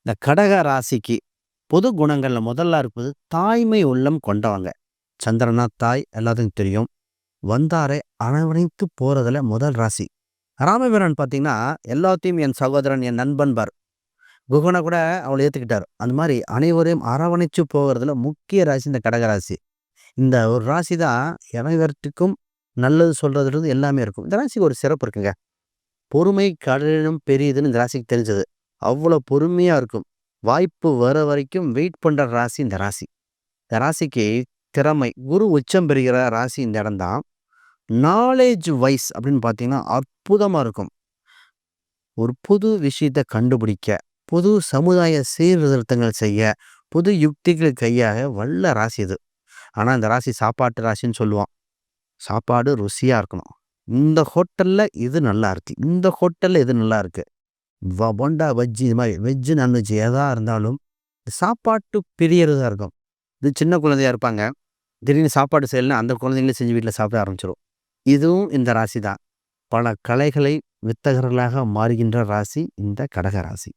இந்த கடக ராசிக்கு பொது குணங்கள்ல முதல்ல இருப்பது தாய்மை உள்ளம் கொண்டவங்க. சந்திரனா தாய் எல்லாத்துக்கும் தெரியும். வந்தாரை அரவணைத்து போறதுல முதல் ராசி. ராமபிரான் பார்த்தீங்கன்னா, எல்லாத்தையும் என் சகோதரன், என் நண்பன் பார். குகனை கூட அவள ஏத்துக்கிட்டாரு. அந்த மாரி அனைவரையும் அரவணைச்சு போகிறதுல முக்கிய ராசி இந்த கடக ராசி. இந்த ஒரு ராசி தான் அனைவர்த்துக்கும் நல்லது சொல்றதுலருந்து எல்லாமே இருக்கும். இந்த ராசிக்கு ஒரு சிறப்பு இருக்குங்க. பொறுமை கடினம் பெரியதுன்னு இந்த ராசிக்கு தெரிஞ்சது. அவ்வளோ பொறுமையா இருக்கும். வாய்ப்பு வர வரைக்கும் வெயிட் பண்ற ராசி இந்த ராசி. இந்த ராசிக்கு திறமை, குரு உச்சம் பெறுகிற ராசி இந்த இடம் தான். நாலேட்ஜ் வைஸ் அப்படின்னு பார்த்தீங்கன்னா, அற்புதமா இருக்கும். ஒரு புது விஷயத்த கண்டுபிடிக்க, புது சமுதாய சீர்திருத்தங்கள் செய்ய, புது யுக்திகள் கையாள வல்ல ராசி இது. ஆனா இந்த ராசி சாப்பாட்டு ராசின்னு சொல்லுவோம். சாப்பாடு ருசியா இருக்கணும். இந்த ஹோட்டல்ல இது நல்லா இருக்கு. இந்த ஹோட்டல்ல இது நல்லா இருக்கு. போண்டா, பஜ்ஜி இது மாரி வெஜ்ஜு, நான்வெஜ் எதா இருந்தாலும் சாப்பாட்டு பிரியரதா இருக்கும். இது சின்ன குழந்தையா இருப்பாங்க. திடீர்னு சாப்பாடு செய்யலன்னா அந்த குழந்தைங்களே செஞ்சு வீட்ல சாப்பிட ஆரம்பிச்சுரும். இதுவும் இந்த ராசி தான். பல கலைகளை வித்தகர்களாக மாறுகின்ற ராசி இந்த கடக ராசி.